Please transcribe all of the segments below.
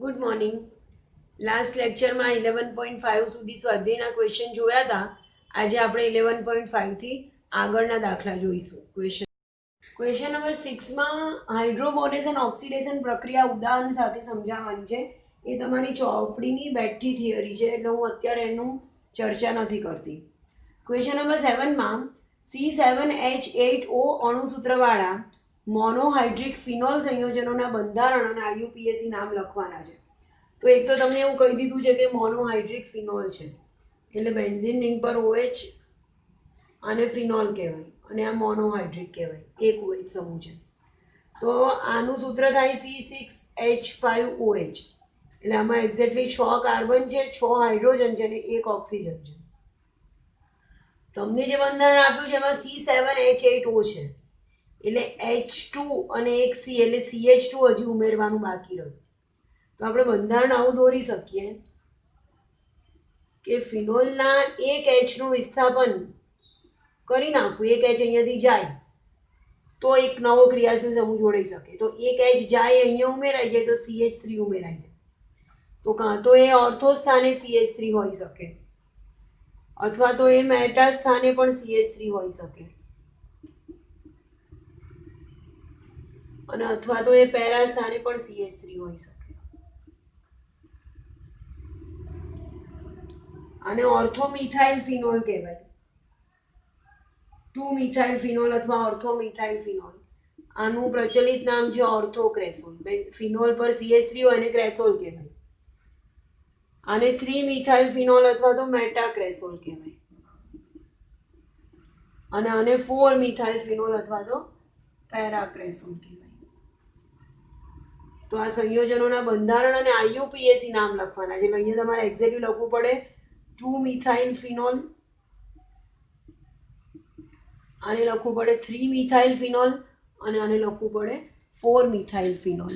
Good morning. Last લેક્ચરમાં 11.5 સુધી સ્વાધ્યાયના question જોયા હતા. આજે આપણે 11.5થી આગળના દાખલા જોઈશું. ક્વેશ્ચન નંબર 6માં હાઇડ્રોબોરેઝન ઓક્સિડેશન પ્રક્રિયા ઉદાહરણ સાથે સમજાવવાની છે. એ તમારી ચોપડીની બેઠી થિયરી છે, એટલે હું અત્યારે એનું ચર્ચા નથી કરતી. Question number 7માં C7H8O અણુસૂત્રવાળા monohydric phenol સંયોજનોના બંધારણ અને IUPAC નામ લખવાના છે. તો એક તો તમને એવું કહી દીધું છે કે મોનોહાઇડ્રિક ફિનોલ છે, એટલે બેન્ઝીન રિંગ પર OH અને ફિનોલ કહેવાય, અને આ મોનોહાઇડ્રિક કહેવાય, એક OH સમૂહ છે. તો આનું સૂત્ર થાય C6H5OH, એટલે આમાં એક્ઝેક્ટલી 6 કાર્બન છે, 6 હાઇડ્રોજન છે અને 1 ઓક્સિજન છે. તમને જે બંધારણ આપ્યું છે એમાં C7H8O છે, એટલે H2 અને એક C, એટલે CH2 હજી ઉમેરવાનું બાકી રહ્યું. તો આપણે બંધારણ આવું દોરી શકીએ કે ફિનોલના એક Hનું વિસ્થાપન કરી નાખવું, એક H અહીંયાથી જાય તો એક નવો ક્રિયાશીલ સમૂહ જોડાઈ શકે. તો એક H જાય અહીંયા ઉમેરાઈ જાય તો CH3 ઉમેરાઈ જાય. તો કાં તો એ ઓર્થો સ્થાને CH3 હોઈ શકે, અથવા તો એ મેટા સ્થાને પણ CH3 હોઈ શકે, અને અથવા તો એ પેરા સ્થાને પણ CH3 હોઈ શકે. આને ઓર્થોમિથાઇલ ફિનોલ કહેવાય, 2-મિથાઇલ ફિનોલ અથવા ઓર્થોમિથાઇલ ફિનોલ. આનું પ્રચલિત નામ છે ઓર્થોક્રેસોલ. ફિનોલ પર CH3 હોય એને ક્રેસોલ કહેવાય. આને 3-મિથાઇલ ફિનોલ અથવા તો મેટાક્રેસોલ કહેવાય, અને આને 4-મિથાઇલ ફિનોલ અથવા તો પેરાક્રેસોલ કહેવાય. તો આ સંયોજનોના બંધારણ અને IUPAC નામ લખવાના છે. અહીંયા તમારે એક્ઝેક્ટલી લખવું પડે 2-મિથાઇલ ફિનોલ, આને લખવું પડે 3-મિથાઇલ ફિનોલ, અને આને લખવું પડે 4-મિથાઇલ ફિનોલ.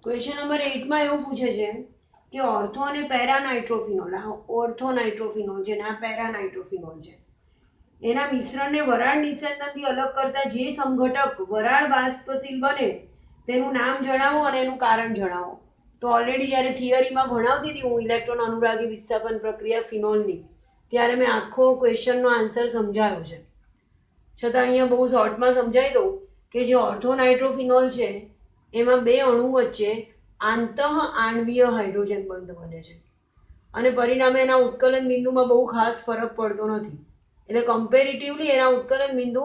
ક્વેશ્ચન નંબર 8માં એવું પૂછે છે કે ઓર્થો અને પેરા નાઇટ્રોફિનોલ, આ ઓર્થો નાઇટ્રોફિનોલ છે ને આ પેરા નાઇટ્રોફિનોલ છે, એના મિશ્રણને વરાળ નિષેધનથી અલગ કરતા જે સમઘટક વરાળ બાષ્પશીલ બને તેનું નામ જણાવો અને એનું કારણ જણાવો. તો ઓલરેડી જ્યારે થિયરીમાં ભણાવતી હતી હું ઇલેક્ટ્રોન અનુરાગી વિસ્થાપન પ્રક્રિયા ફિનોલની, ત્યારે મેં આખો ક્વેશ્ચનનો આન્સર સમજાવ્યો છે. છતાં અહીંયા બહુ શોર્ટમાં સમજાવી દઉં કે જે ઓર્થો નાઇટ્રોફિનોલ છે એમાં બે અણુ વચ્ચે આંતઃ આણ્વીય હાઇડ્રોજન બંધ બને છે, અને પરિણામે એના ઉત્કલન બિંદુમાં બહુ ખાસ ફરક પડતો નથી. એટલે કમ્પેરેટિવલી એના ઉત્કલન બિંદુ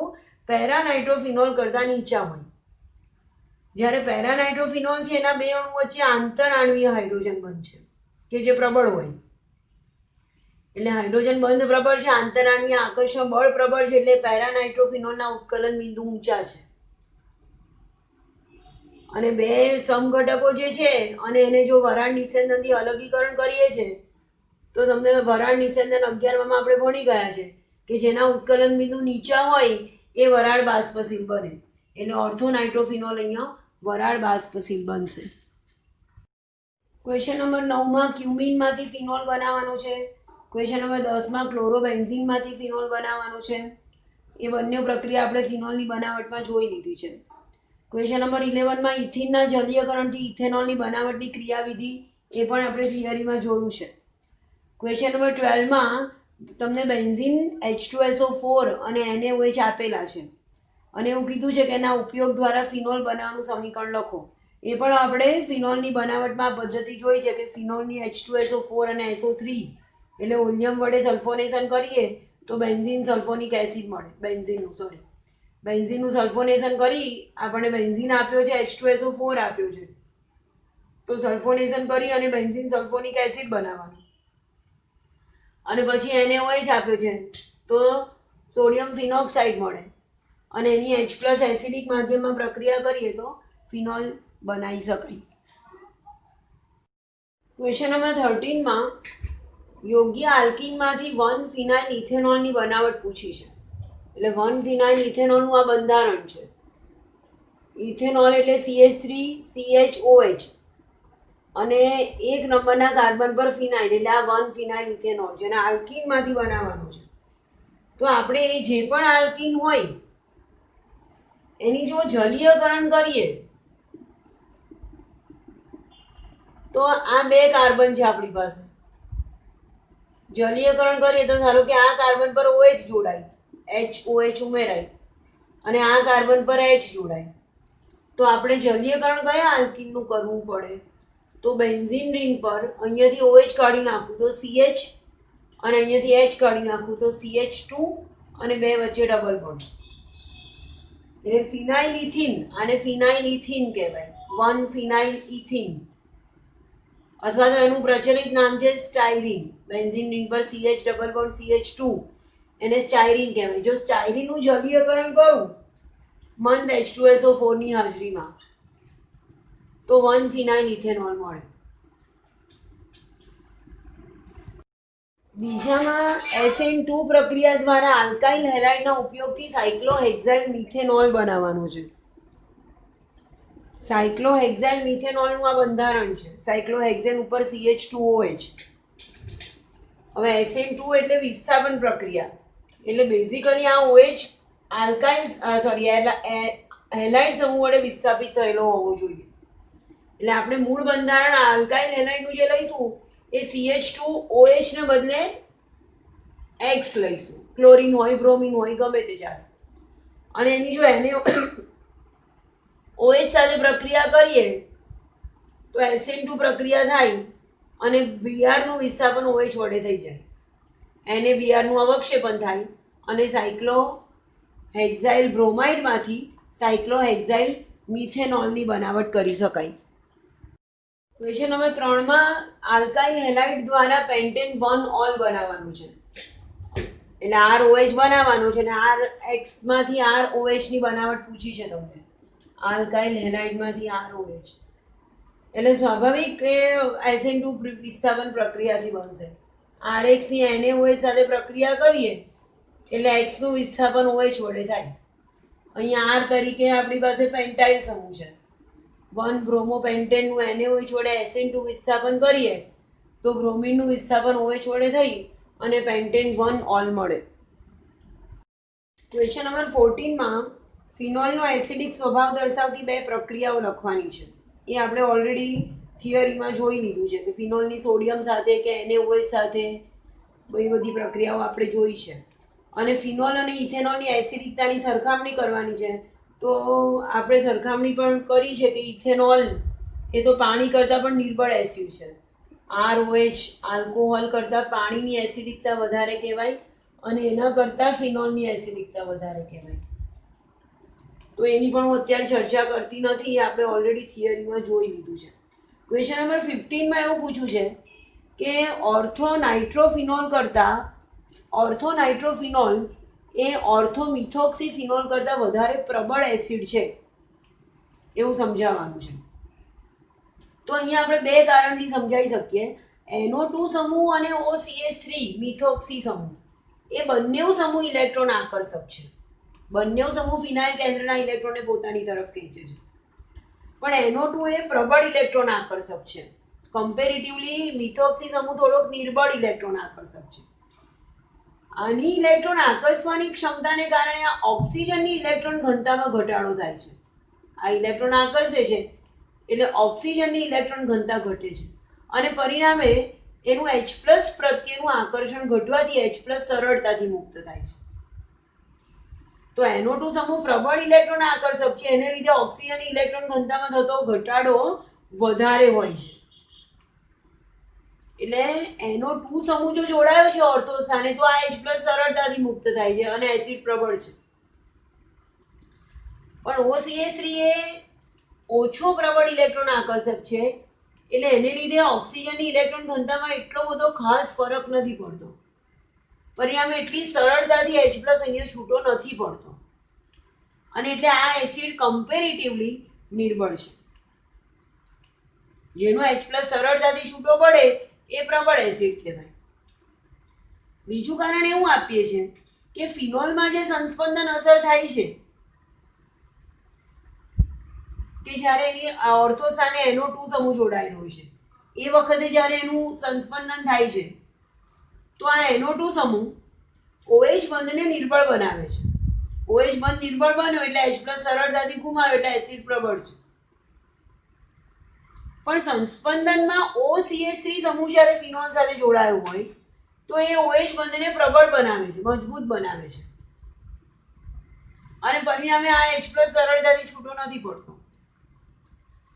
પેરા નાઇટ્રોફિનોલ કરતાં નીચા હોય. જ્યારે પેરા નાઇટ્રોફિનોલ છે એના બે અણુ વચ્ચે આંતર આણ્વીય હાઇડ્રોજન બંધ છે કે જે પ્રબળ હોય. એટલે હાઇડ્રોજન બંધ પ્રબળ છે, આંતર આણ્વીય આકર્ષણ બળ પ્રબળ છે, એટલે પેરા નાઇટ્રોફિનોલના ઉત્કલન બિંદુ ઊંચા છે. અને બે સમઘટકો જે છે અને એને જો વરાળ નિષેધનથી અલગીકરણ કરીએ છીએ તો તમને વરાળ નિષેધન 11માં આપણે ભણી ગયા છે કે જેના ઉત્કલન બિંદુ નીચા હોય એ વરાળ બાષ્પશીલ બને, એટલે ઓર્થો નાઇટ્રોફિનોલ અહીંયા વરાળ બાષ્પશીલ બનશે. ક્વેશ્ચન નંબર 9માં ક્યુમિનમાંથી ફિનોલ બનાવવાનો છે. ક્વેશ્ચન નંબર 10માં ક્લોરોબેન્ઝીનમાંથી ફિનોલ બનાવવાનો છે. એ બંને પ્રક્રિયા આપણે ફિનોલની બનાવટમાં જોઈ લીધી છે. ક્વેશ્ચન નંબર 11માં ઇથિનના જલીયકરણથી ઇથેનોલની બનાવટની ક્રિયાવિધિ, એ પણ આપણે થિયરીમાં જોયું છે. ક્વેશ્ચન નંબર 12માં તમને બેન્ઝીન H2SO4 અને NaOH આપેલા છે, અને એવું કીધું છે કે એના ઉપયોગ દ્વારા ફિનોલ બનાવવાનું સમીકરણ લખો. એ પણ આપણે ફિનોલની બનાવટમાં પદ્ધતિ જોઈ છે કે ફિનોલની H2SO4 અને SO3 એટલે ઓલિયમ વડે સલ્ફોનેશન કરીએ તો બેન્ઝીન સલ્ફોનિક એસિડ મળે. બેન્ઝીનનું સલ્ફોનેશન કરી આપણને બેન્ઝીન આપ્યો છે, H2SO4 આપ્યો છે, તો સલ્ફોનેશન કરી અને બેન્ઝીન સલ્ફોનિક એસિડ બનાવવાનું, અને પછી NaOH આપ્યો છે તો સોડિયમ ફિનોક્સાઇડ મળે, અને એની H+ એસિડિક માધ્યમમાં પ્રક્રિયા કરીએ તો ફિનોલ બનાવી શકાય. ક્વેશ્ચન નંબર 13માં યોગ્ય આલ્કિનમાંથી 1-ફિનાઇલ ઇથેનોલની બનાવટ પૂછી છે. એટલે 1-ફિનાઇલ ઇથેનોલનું આ બંધારણ છે. ઇથેનોલ એટલે CH3CHOH, અને 1 નંબરના કાર્બન પર ફિનાઇલ એટલે આ 1-ફિનાઇલ ઇથેનોલ, જેને આલ્કિનમાંથી બનાવવાનું છે. તો આપણે એ જે પણ આલ્કિન હોય એની જો જલીયકરણ કરીએ તો આ બે કાર્બન છે આપણી પાસે, જલીયકરણ કરીએ તો ધારો કે આ કાર્બન પર OH જોડાય, HOH ઉમેરાય અને આ કાર્બન પર H જોડાય, તો આપણે જલીયકરણ કયા આલ્કીનનું કરવું પડે? તો બેન્ઝીન રિંગ પર અહીંયાથી OH કાઢી નાખું તો CH અને અહીંયાથી H કાઢી નાખું તો CH2 અને બે વચ્ચે ડબલ બોન્ડ, એટલે ફિનાઇલ ઇથિન, આને ફિનાઇલ ઇથિન કહેવાય, 1 ફિનાઇલ ઇથિન, અથવા તો એનું પ્રચલિત નામ છે સ્ટાયરીન. બેન્ઝીન રિંગ પર CH ડબલ બોન્ડ CH2 એને સ્ટાયરીન કહેવાય. જો સ્ટાયરીનનું જલીયકરણ કરું મંદ H2SO4 ની હાજરીમાં તો 1 ફિનાઇલ ઇથેનોલ મળે. બીજામાં SN2 પ્રક્રિયા દ્વારા આલ્કાઇલ હેલાઇડના ઉપયોગથી સાયક્લોહેક્સાઇલ મિથેનોલ બનાવવાનું છે. સાયક્લોહેક્સાઇલ મિથેનોલનું આ બંધારણ છે. સાયક્લોહેક્સેન ઉપર CH2OH. હવે SN2 એટલે વિસ્થાપન પ્રક્રિયા, એટલે બેઝિકલી આ OH આલ્કાઇલ હેલાઇડ સમૂહ વડે વિસ્થાપિત થયેલો હોવો જોઈએ. એટલે આપણે મૂળ બંધારણ આલ્કાઇલ હેલાઇડનું જે લઈશું એ CH2OH ને બદલે X લઈશું. ક્લોરીન હોય, બ્રોમિન હોય, ગમે તે ચાલે. અને એની જો એને OH સાથે પ્રક્રિયા કરીએ તો SN2 પ્રક્રિયા થાય અને Br નું વિસ્થાપન OH વડે થઈ જાય. એને Br નું અવક્ષેપન થાય અને સાયક્લોહેક્સાઇલ બ્રોમાઇડમાંથી સાયક્લોહેક્સાઇલ મિથેનોલની બનાવટ કરી શકાય. ક્વેશ્ચન નંબર 3 માં આલ્કાઇલ હેલાઇડ દ્વારા પેન્ટેન 1 ઓલ બનાવવાનું છે. એટલે ROH બનાવવાનું છે અને RX માંથી ROH ની બનાવટ પૂછી છે તમને. આલ્કાઇલ હેલાઇડમાંથી ROH, એટલે સ્વાભાવિક કે SN2 વિસ્થાપન પ્રક્રિયાથી બનશે. RX ની NaOH સાથે પ્રક્રિયા કરીએ એટલે X નું વિસ્થાપન OH વડે થાય. અહીંયા R તરીકે આપણી પાસે પેન્ટાઇલ સમૂહ છે. 1 બ્રોમોપેન્ટેનનું NaOH વડે SN2 વિસ્થાપન કરીએ તો બ્રોમિનનું વિસ્થાપન OH વડે થઈ અને પેન્ટેન 1 ઓલ મળે. ક્વેશ્ચન નંબર 14 માં ફિનોલનો એસિડિક સ્વભાવ દર્શાવતી બે પ્રક્રિયાઓ લખવાની છે. એ આપણે ઓલરેડી થિયરીમાં જોઈ લીધું છે કે ફિનોલની સોડિયમ સાથે કે NaOH સાથે બધી પ્રક્રિયાઓ આપણે જોઈ છે. અને ફિનોલ અને ઇથેનોલની એસિડિકતાની સરખામણી કરવાની છે. તો આપણે સરખામણી પણ કરી છે કે ઇથેનોલ એ તો પાણી કરતાં પણ નિર્બળ એસિડ છે. ROH આલ્કોહોલ કરતાં પાણીની એસિડિકતા વધારે કહેવાય અને એના કરતાં ફિનોલની એસિડિકતા વધારે કહેવાય. તો એની પણ હું અત્યારે ચર્ચા કરતી નથી, એ આપણે ઓલરેડી થિયરીમાં જોઈ લીધું છે. ક્વેશ્ચન નંબર 15 માં એવું પૂછ્યું છે કે ઓર્થોનાઇટ્રોફિનોલ એ ઓર્થોમિથોક્સીફિનોલ કરતાં વધારે પ્રબળ એસિડ છે એવું સમજાવવાનું છે. તો અહીંયા આપણે બે કારણથી સમજાવી શકીએ. NO2 સમૂહ અને OCH3 મિથોક્સી સમૂહ એ બંને સમૂહ ઇલેક્ટ્રોન આકર્ષક છે. બંને સમૂહ ફિનાઇલ કેન્દ્રના ઇલેક્ટ્રોનને પોતાની તરફ ખેંચે છે. પણ NO2 એ પ્રબળ ઇલેક્ટ્રોન આકર્ષક છે. કમ્પેરેટિવલી મિથોક્સી સમૂહ થોડોક નિર્બળ ઇલેક્ટ્રોન આકર્ષક છે. આની ઇલેક્ટ્રોન આકર્ષવાની ક્ષમતાને કારણે આ ઓક્સિજનની ઇલેક્ટ્રોન ઘનતામાં ઘટાડો થાય છે. આ ઇલેક્ટ્રોન આકર્ષે છે એટલે ઓક્સિજનની ઇલેક્ટ્રોન ઘનતા ઘટે છે અને પરિણામે એનું H+ પ્રત્યેનું આકર્ષણ ઘટવાથી H+ સરળતાથી મુક્ત થાય છે. તો NO2 સમૂહ પ્રબળ ઇલેક્ટ્રોન આકર્ષક છે, એને લીધે ઓક્સિજનની ઇલેક્ટ્રોન ઘનતામાં થતો ઘટાડો વધારે હોય છે. એટલે NO2 સમૂહ જો જોડાયો છે ઓર્થો સ્થાને તો આ H+ સરળતાથી મુક્ત થાય છે અને એસિડ પ્રબળ છે. પણ OCH3 એ ઓછો પ્રબળ ઇલેક્ટ્રોન આકર્ષક છે એટલે એને લીધે ઓક્સિજનની ઇલેક્ટ્રોન ઘનતામાં એટલો બધો ખાસ ફરક નથી પડતો. પરિણામે એટલી સરળતાથી H+ અહીંયા છૂટો નથી પડતો અને એટલે આ એસિડ કમ્પેરેટિવલી નિર્બળ છે. જેનો H+ સરળતાથી છૂટો પડે એ પ્રબળ એસિડ કહેવાય. બીજું કારણ એવું આપીએ છીએ કે ફિનોલમાં જે સંસ્પંદન અસર થાય છે કે જ્યારે એની ઓર્થો સ્થાને NO2 સમૂહ જોડાયેલો હોય છે એ વખતે જ્યારે એનું સંસ્પંદન થાય છે તો આ NO2 સમૂહ OH બંધને નિર્બળ બનાવે છે. OH બંધ નિર્બળ બન્યો એટલે H+ સરળતાથી ગુમાવ્યો એટલે એસિડ પ્રબળ છે. પણ સંસ્પંદનમાં OCH3 સમૂહ જ્યારે ફિનોલ સાથે જોડાયો હોય તો એ OH બંધને પ્રબળ બનાવે છે, મજબૂત બનાવે છે, અને પરિણામે આ H+ સરળતાથી છૂટો નથી પડતો,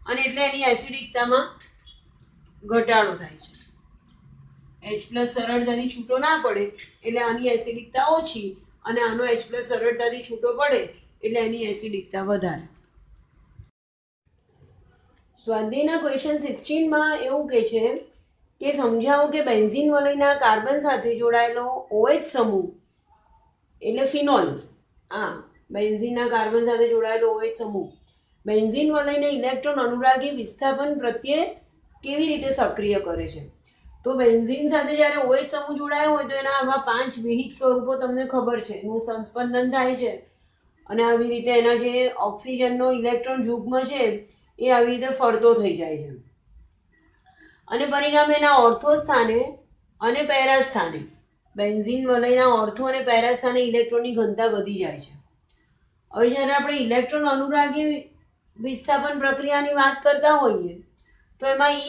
અને એટલે એની એસિડિકતામાં ઘટાડો થાય છે. H+ સરળતાથી છૂટો ના પડે એટલે આની એસિડિકતા ઓછી, અને આનો H+ સરળતાથી છૂટો પડે એટલે એની એસિડિકતા વધારે. સ્વાધ્યાયના ક્વેશ્ચન 16 માં એવું કહે છે કે સમજાવો કે બેન્ઝીન વલયના કાર્બન સાથે જોડાયેલો OH સમૂહ એટલે ફિનોલ, બેન્ઝીનના કાર્બન સાથે જોડાયેલો OH સમૂહ બેન્ઝીન વલયને ઇલેક્ટ્રોન અનુરાગી વિસ્થાપન પ્રત્યે કેવી રીતે સક્રિય કરે છે. તો બેન્ઝીન સાથે જ્યારે OH સમૂહ જોડાયો હોય તો એના આવા 5 વિહિત સ્વરૂપો તમને ખબર છે. એનું સંસ્પંદન થાય છે અને આવી રીતે એના જે ઓક્સિજનનો ઇલેક્ટ્રોન યુગ્મ છે એ આવી રીતે ફરતો થઈ જાય છે, અને પરિણામે એના ઓર્થો સ્થાને અને પેરા સ્થાને બેન્ઝીન વલયના ઓર્થો અને પેરા સ્થાને ઇલેક્ટ્રોનની ઘનતા વધી જાય છે. હવે જ્યારે આપણે ઇલેક્ટ્રોન અનુરાગી વિસ્થાપન પ્રક્રિયાની વાત કરતા હોઈએ તો એમાં E+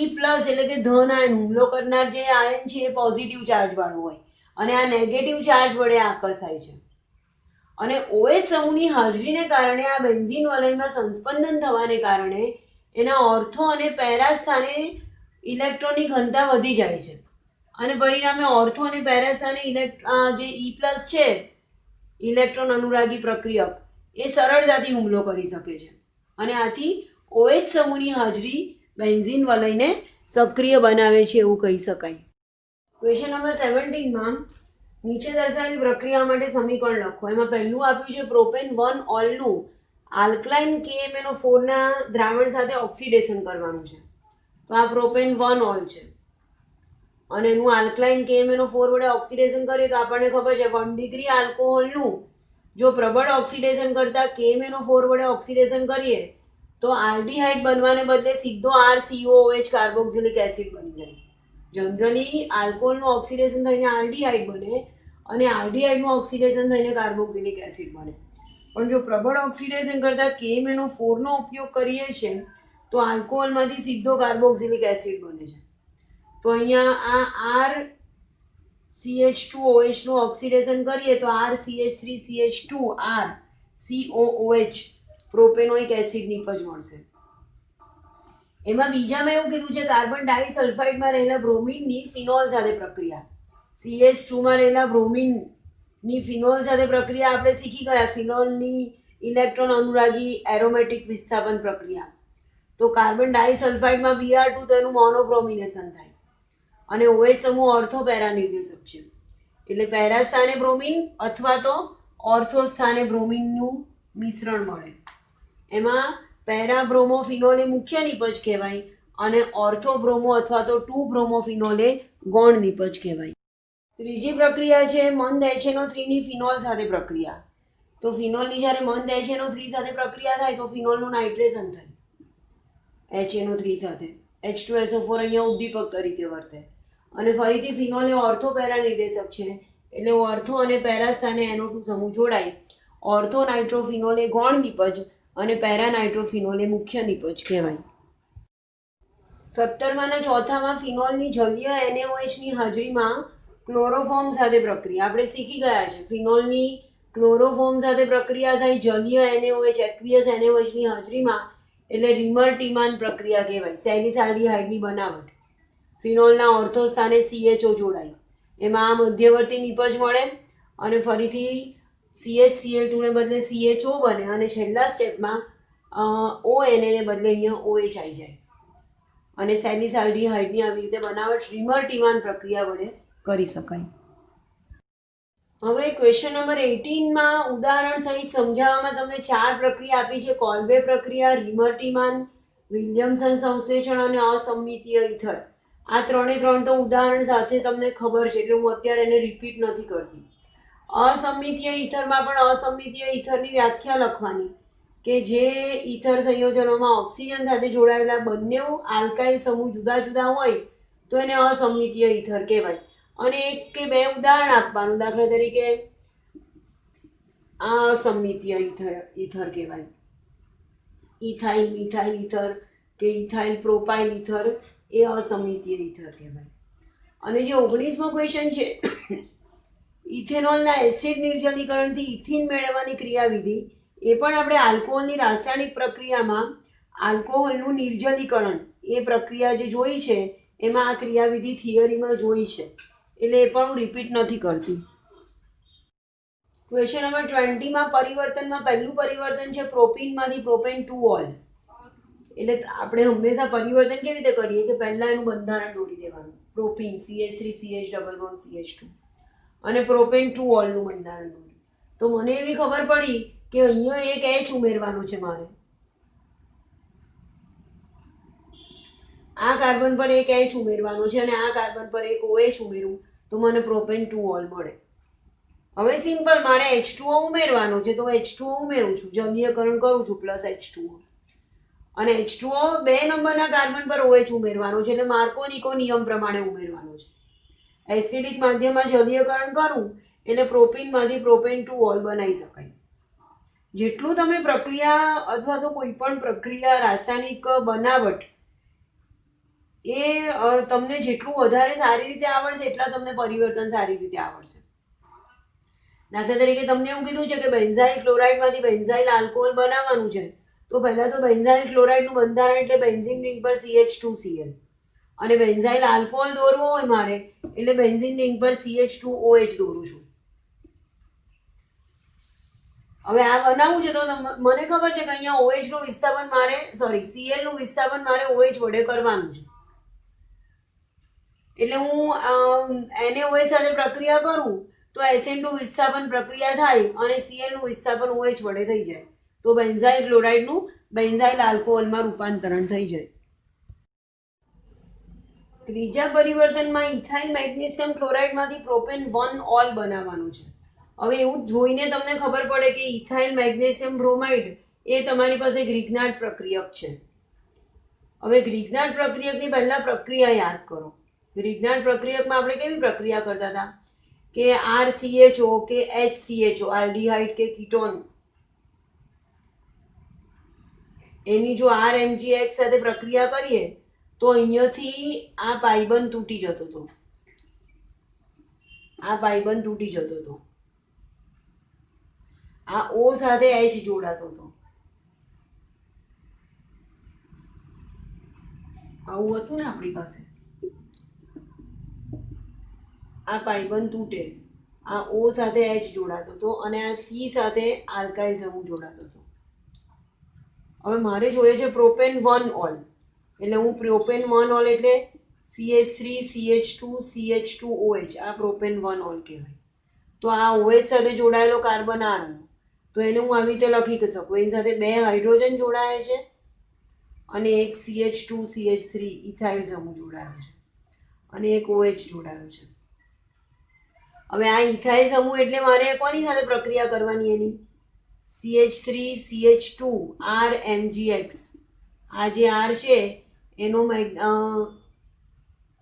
એટલે કે ધન આયન, હુમલો કરનાર જે આયન છે એ પોઝિટિવ ચાર્જ વાળું હોય અને આ નેગેટિવ ચાર્જ વડે આકર્ષાય છે, અને OH સમૂહની હાજરીને કારણે આ બેન્ઝીન વલયમાં સંસ્પંદન થવાને કારણે એના ઓર્થો અને પેરા સ્થાને ઇલેક્ટ્રોનની ઘનતા વધી જાય છે, અને પરિણામે ઓર્થો અને પેરા સ્થાને જે E+ છે ઇલેક્ટ્રોન અનુરાગી પ્રક્રિયક એ સરળતાથી હુમલો કરી શકે છે, અને આથી OH સમૂહની હાજરી બેન્ઝીન વલયને સક્રિય બનાવે છે એવું કહી શકાય. ક્વેશ્ચન નંબર 17 માં નીચે દર્શાવેલી પ્રક્રિયા માટે સમીકરણ લખો. એમાં પહેલું આપ્યું છે પ્રોપેન 1 ઓલનું આલ્કલાઇન KMnO4 ના દ્રાવણ સાથે ઓક્સિડેશન કરવાનું છે. તો આ પ્રોપેન 1 ઓલ છે અને એનું આલ્કલાઇન KMnO4 વડે ઓક્સિડેશન કરીએ તો આપણને ખબર છે 1 ડિગ્રી આલ્કોહોલનું જો પ્રબળ ઓક્સિડેશન કરતા KMnO4 વડે ઓક્સિડેશન કરીએ તો આલ્ડીહાઇડ બનવાને બદલે સીધો RCOOH કાર્બોક્સિલિક એસિડ બની જાય. જનરલી આલ્કોહોલનું ઓક્સિડેશન થઈને આલ્ડીહાઇડ બને અને આલ્ડીહાઇડનું ઓક્સિડેશન થઈને કાર્બોક્સિલિક એસિડ બને, પણ જો પ્રબળ ઓક્સિડેશન કરતા KMnO4 નો ઉપયોગ કરીએ છીએ તો આલ્કોહોલમાંથી સીધો કાર્બોક્સિલિક એસિડ બને છે. તો અહીંયા આ RCH2OH નું ઓક્સિડેશન કરીએ તો RCH3CH2 RCOOH પ્રોપેનોઇક એસિડ નિપજ મળશે. એમાં બીજામાં એવું કીધું છે કાર્બન ડાઇસલ્ફાઇડમાં રહેલા બ્રોમિનની ફિનોલ સાથે પ્રક્રિયા, CH2 માં રહેલા બ્રોમિનની ફિનોલ સાથે પ્રક્રિયા આપણે શીખી ગયા, ફિનોલની ઇલેક્ટ્રોન અનુરાગી એરોમેટિક વિસ્થાપન પ્રક્રિયા. તો કાર્બન ડાઇસલ્ફાઇડમાં Br2 તો એનું મોનોબ્રોમિનેશન થાય, અને OH સમૂહ ઓર્થો પેરા નિર્દેશક છે એટલે પેરા સ્થાને બ્રોમિન અથવા તો ઓર્થો સ્થાને બ્રોમિનનું મિશ્રણ મળે. એમાં પેરા બ્રોમોફિનોલ એ મુખ્ય નિપજ કહેવાય અને ઓર્થો બ્રોમો અથવા તો 2 બ્રોમોફિનોલ એ ગૌણ નિપજ કહેવાય. ત્રીજી પ્રક્રિયા છે મંદ HNO3 ની ફિનોલ સાથે પ્રક્રિયા. તો ફિનોલની જ્યારે મંદ HNO3 સાથે પ્રક્રિયા થાય તો ફિનોલનું નાઇટ્રેશન થાય HNO3 સાથે, H2SO4 અહીંયા ઉદ્દીપક તરીકે વર્તે, અને ફરીથી ફિનોલ એ ઓર્થો પેરા નિર્દેશક છે એટલે ઓર્થો અને પેરા સ્થાને NO2 સમૂહ જોડાય. ઓર્થો નાઇટ્રોફિનોલ એ ગૌણ નિપજ અને પેરા નાઇટ્રોફિનોલ એ મુખ્ય નિપજ કહેવાય. 17માના ચોથામાં ફિનોલની જલીય NaOH ની હાજરીમાં ક્લોરોફોર્મ સાથે પ્રક્રિયા આપણે શીખી ગયા છે. ફિનોલની ક્લોરોફોર્મ સાથે પ્રક્રિયા થાય જલીય NaOH એક્વિયસ NaOH ની હાજરીમાં એટલે રીમર-ટીમાન પ્રક્રિયા કહેવાય. સેલિસાલ્ડીહાઇડની બનાવટ, ફિનોલના ઓર્થો સ્થાને CHO જોડાય, એમાં આ મધ્યવર્તી નિપજ મળે અને ફરીથી CHCl2 ને બદલે CHO બને અને છેલ્લા સ્ટેપમાં ONA ને બદલે અહીંયા OH આવી જાય, અને સેલિસાલ્ડીહાઇડની આવી રીતે બનાવટ રીમર-ટીમાન પ્રક્રિયા વડે કરી શકાય. હવે ક્વેશ્ચન નંબર 18માં ઉદાહરણ સહિત સમજાવવામાં તમને 4 પ્રક્રિયા આપી છે. કોલ્બે પ્રક્રિયા, રીમર-ટીમાન, વિલિયમસન સંશ્લેષણ અને અસંમિતીય ઇથર. આ ત્રણે ત્રણ તો ઉદાહરણ સાથે તમને ખબર છે એટલે હું અત્યારે એને રિપીટ નથી કરતી. અસંમિતીય ઇથરમાં પણ અસંમિતીય ઇથરની વ્યાખ્યા લખવાની કે જે ઇથર સંયોજનોમાં ઓક્સિજન સાથે જોડાયેલા બંને આલ્કાઇલ સમૂહ જુદા જુદા હોય તો એને અસંમિતીય ઇથર કહેવાય, અને એક કે બે ઉદાહરણ આપવાનું. દાખલા તરીકે અસંમિતીય ઇથર કહેવાય, ઇથાઇલ મિથાઇલ ઇથર, કે ઇથાઇલ પ્રોપાઇલ ઇથર એ અસમિતીય ઇથર કહેવાય. અને જે 19મો ક્વેશ્ચન છે, ઇથેનોલના એસિડ નિર્જલીકરણથી ઇથિન મેળવવાની ક્રિયાવિધિ, એ પણ આપણે આલ્કોહોલની રાસાયણિક પ્રક્રિયામાં આલ્કોહોલનું નિર્જલીકરણ એ પ્રક્રિયા જે જોઈ છે એમાં આ ક્રિયાવિધિ થિયરીમાં જોઈ છે, એટલે એ પણ હું રિપીટ નથી કરતી. ક્વેશ્ચન નંબર 20માં પરિવર્તનમાં પહેલું પરિવર્તન છે પ્રોપીનમાંથી પ્રોપેન ટુ ઓલ. એટલે આપણે હંમેશા પરિવર્તન કેવી રીતે કરીએ કે પહેલાં એનું બંધારણ દોરી દેવાનું, propyne CH3CH double bond CH2 અને પ્રોપેન ટુ ઓલનું બંધારણ દોર્યું. તો મને એવી ખબર પડી કે અહીંયા એક H ઉમેરવાનું છે મારે, આ કાર્બન પર એક H ઉમેરવાનું છે અને આ કાર્બન પર એક OH ઉમેરું તો મને પ્રોપેન ટુ ઓલ મળે. હવે સિમ્પલ મારે H2O ઉમેરવાનો છે તો H2O ઉમેરું છું, જલીયકરણ કરું છું +H2O, અને H2O 2 નંબરના કાર્બન પર OH ઉમેરવાનો છે એટલે માર્કો-નિકો નિયમ પ્રમાણે ઉમેરવાનો છે. એસિડિક માધ્યમમાં જલીયકરણ કરું એટલે પ્રોપીનમાંથી પ્રોપેન ટુ ઓલ બનાવી શકાય. જેટલું તમે પ્રક્રિયા અથવા તો કોઈ પણ પ્રક્રિયા રાસાયણિક બનાવટ એ તમને જેટલું વધારે સારી રીતે આવડશે એટલા તમને પરિવર્તન સારી રીતે આવડશે. દાખલા તરીકે તમને એવું કીધું છે કે બેન્ઝાઇલ ક્લોરાઇડમાંથી બેન્ઝાઇલ આલ્કોહોલ બનાવવાનું છે, તો પહેલાં તો બેન્ઝાઇલ ક્લોરાઇડનું બંધારણ એટલે બેન્ઝીન રિંગ પર CH2Cl, અને બેન્ઝાઇલ આલ્કોહોલ દોરવો હોય મારે એટલે બેન્ઝીન રિંગ પર CH2OH દોરું છું. હવે આ બનાવવું છે તો મને ખબર છે કે અહીંયા OH નું વિસ્થાપન મારે Cl નું વિસ્થાપન મારે OH વડે કરવાનું છે, એટલે હું NaOH સાથે પ્રક્રિયા કરું તો એસિડ નું વિસ્થાપન પ્રક્રિયા થાય અને Cl નું વિસ્થાપન OH વડે થઈ જાય તો બેન્ઝાઇલ ક્લોરાઇડનું બેન્ઝાઇલ આલ્કોહોલમાં રૂપાંતરણ થઈ જાય. ત્રીજા પરિવર્તનમાં ઇથાઇલ મેગ્નેશિયમ ક્લોરાઇડમાંથી પ્રોપેન 1 ઓલ બનાવવાનું છે. હવે એવું જોઈને તમને ખબર પડે કે ઇથાઇલ મેગ્નેશિયમ બ્રોમાઇડ એ તમારી પાસે ગ્રિગ્નાર્ડ પ્રક્રિયક છે. હવે ગ્રિગ્નાર્ડ પ્રક્રિયકની પહેલા પ્રક્રિયા યાદ કરો. ગ્રિગ્નાર્ડ પ્રક્રિયકમાં આપણે કેવી પ્રક્રિયા કરતા હતા કે RCHO કે HCHO આલ્ડીહાઇડ કે કીટોન એની જો RMgX સાથે પ્રક્રિયા કરીએ તો અહીંયાથી આ પાઇબંધ તૂટી જતો હતો, આ પાઇબંધ તૂટી જતો હતો, આ O સાથે H જોડાતો હતો, આવું હતું ને આપણી પાસે. આ પાઇબંધ તૂટે, આ O સાથે H જોડાતો હતો અને આ C સાથે આલ્કાઇલ સમૂહ જોડાતો હતો. હવે મારે જોઈએ છે પ્રોપેન 1 ઓલ, એટલે હું પ્રોપેન 1 ઓલ એટલે CH3CH2CH2OH, આ પ્રોપેન 1 ઓલ કહેવાય. તો આ OH સાથે જોડાયેલો કાર્બન આ રહ્યો, તો એને હું આવી રીતે લખી શકું, એની સાથે 2 હાઇડ્રોજન જોડાયા છે અને એક CH2CH3 ઇથાઇલ સમૂહ જોડાયો છે અને એક OH જોડાયો છે. હવે આ ઇથાઇલ સમૂહ એટલે મારે કોની સાથે પ્રક્રિયા કરવાની એની CH3CH2 RMgX, આ જે R છે એનો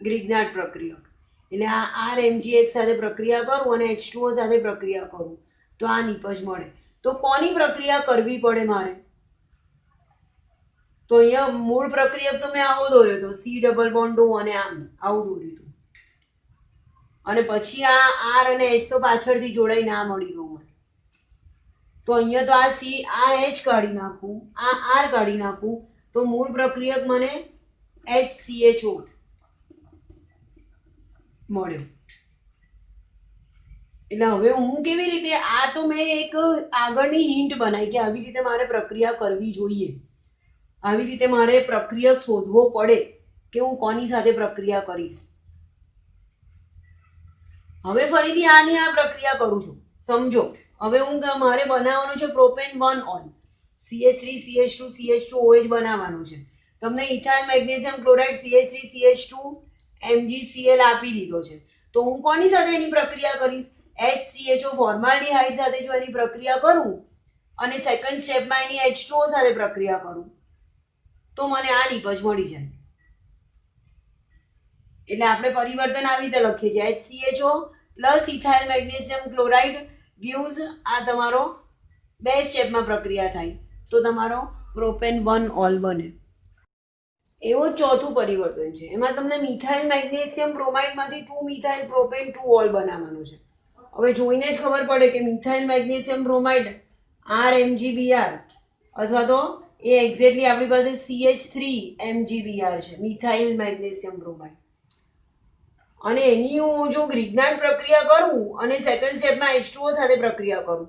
ગ્રિગ્નાર્ડ પ્રક્રિયક, એટલે આ RMgX સાથે પ્રક્રિયા કરું અને H2O સાથે પ્રક્રિયા કરું તો આ નિપજ મળે. તો કોની પ્રક્રિયા કરવી પડે મારે? તો અહીંયા મૂળ પ્રક્રિયક તો મેં આવો દોર્યો હતો, C ડબલ બોન્ડ O અને આવું દોર્યું હતું, અને પછી આ R અને H તો પાછળથી જોડાઈને આ મળી ગયું મને. તો અહીંયા તો આ H કાઢી નાખું, આ R કાઢી નાખું તો મૂળ પ્રક્રિયક મને HCHO મળ્યો. એટલે હવે હું કેવી રીતે, આ તો મેં એક આગળની હિન્ટ બનાવી કે આવી રીતે મારે પ્રક્રિયા કરવી જોઈએ, આવી રીતે મારે પ્રક્રિયક શોધવો પડે કે હું કોની સાથે પ્રક્રિયા કરીશ. હવે ફરીથી આની આ પ્રક્રિયા કરું છું, સમજો. હવે હું મારે બનાવવાનું છે પ્રોપેન 1 ઓલ, CH3CH2CH2OH બનાવવાનું છે. તમને ethyl magnesium chloride CH3CH2 MgCl આપી દીધો છે, તો હું કોની સાથે એની પ્રક્રિયા કરીશ? HCHO ફોર્માલ્ડિહાઇડ સાથે જો એની પ્રક્રિયા કરું અને સેકન્ડ સ્ટેપમાં એની H2O સાથે પ્રક્રિયા કરું તો મને આ નિપજ મળી જાય. એટલે આપણે પરિવર્તન આવી રીતે લખીએ છીએ, HCHO plus ethyl magnesium chloride gives આ તમારો 2 સ્ટેપમાં પ્રક્રિયા થાય તો તમારો પ્રોપેન 1 ઓલ બને. એવો જ ચોથું પરિવર્તન છે. એમાં તમને મિથાઇલ મેગ્નેશિયમ બ્રોમાઇડમાંથી 2 મિથાઇલ પ્રોપેન 2 ઓલ બનાવવાનું છે. હવે જોઈને જ ખબર પડે કે મિથાઇલ મેગ્નેશિયમ બ્રોમાઇડ RMgBr અથવા તો એ એક્ઝેક્ટલી આપણી પાસે CH3MgBr છે, મિથાઇલ મેગ્નેશિયમ બ્રોમાઇડ. અને એની હું જો ગ્રિગ્નાર્ડ પ્રક્રિયા કરું અને સેકન્ડ સ્ટેપમાં H2O સાથે પ્રક્રિયા કરું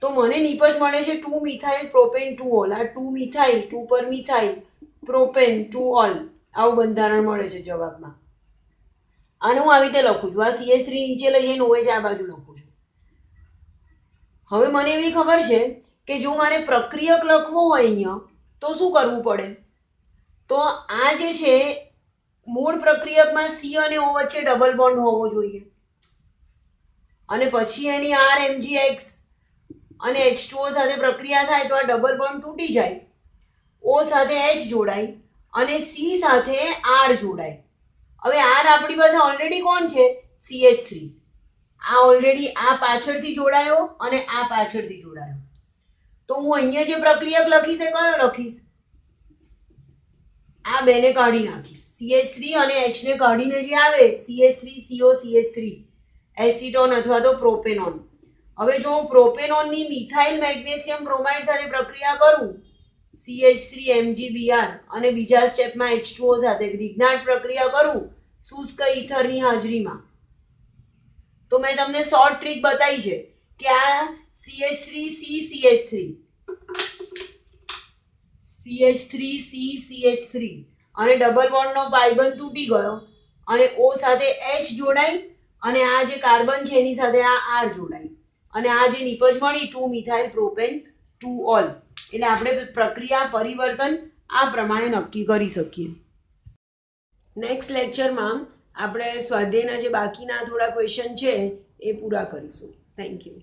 તો મને નિપજ મળે છે 2 મિથાઇલ પ્રોપેન 2 ઓલ. આ 2 મિથાઇલ 2 પર મિથાઇલ પ્રોપેન 2 ઓલ આવું બંધારણ મળે છે જવાબમાં. આને હું આવી રીતે લખું છું. આ CH3 નીચે લઈ જઈને OH આ બાજુ લખું છું. હવે મને એવી ખબર છે કે જો મારે પ્રક્રિયક લખવો હોય અહીંયા તો શું કરવું પડે? તો આ જે છે મૂળ પ્રક્રિયકમાં C અને O વચ્ચે ડબલ બોન્ડ હોવો જોઈએ અને પછી એની RMgX અને H2O સાથે પ્રક્રિયા થાય તો આ ડબલ બોન્ડ તૂટી જાય, O સાથે H જોડાય અને C સાથે R જોડાય. હવે R આપણી પાસે ઓલરેડી કોણ છે? CH3. આ ઓલરેડી આ પાછળથી જોડાયો અને આ પાછળથી જોડાયો. તો હું અહીંયા જે પ્રક્રિયક લખીશ એ કયો લખીશ? આ બેને કાઢી નાખીશ. CH3 અને H ને કાઢીને જે આવે CH3CO CH3 એસિટોન અથવા તો પ્રોપેનોન. હવે જો હું પ્રોપેનોનની મિથાઇલ મેગ્નેશિયમ બ્રોમાઇડ સાથે પ્રક્રિયા કરું CH3MgBr અને બીજા સ્ટેપમાં H2O સાથે ગ્રિગ્નાર્ડ પ્રક્રિયા કરું શુષ્ક ઈથરની હાજરીમાં, તો મેં તમને શોર્ટ ટ્રીક બતાવી છે કે આ CH3C અને ડબલ બોન્ડનો પાયબંધ તૂટી ગયો અને O સાથે H જોડાઈ અને આ જે કાર્બન છે એની સાથે આ R જોડાઈ અને આ જે નિપજ મળી 2 મિથાઇલ પ્રોપેન 2 ઓલ. એટલે આપણે પ્રક્રિયા પરિવર્તન આ પ્રમાણે નક્કી કરી શકીએ. નેક્સ્ટ લેક્ચરમાં આપણે સ્વાધ્યાયના જે બાકીના થોડા ક્વેશ્ચન છે એ પૂરા કરીશું. Thank you.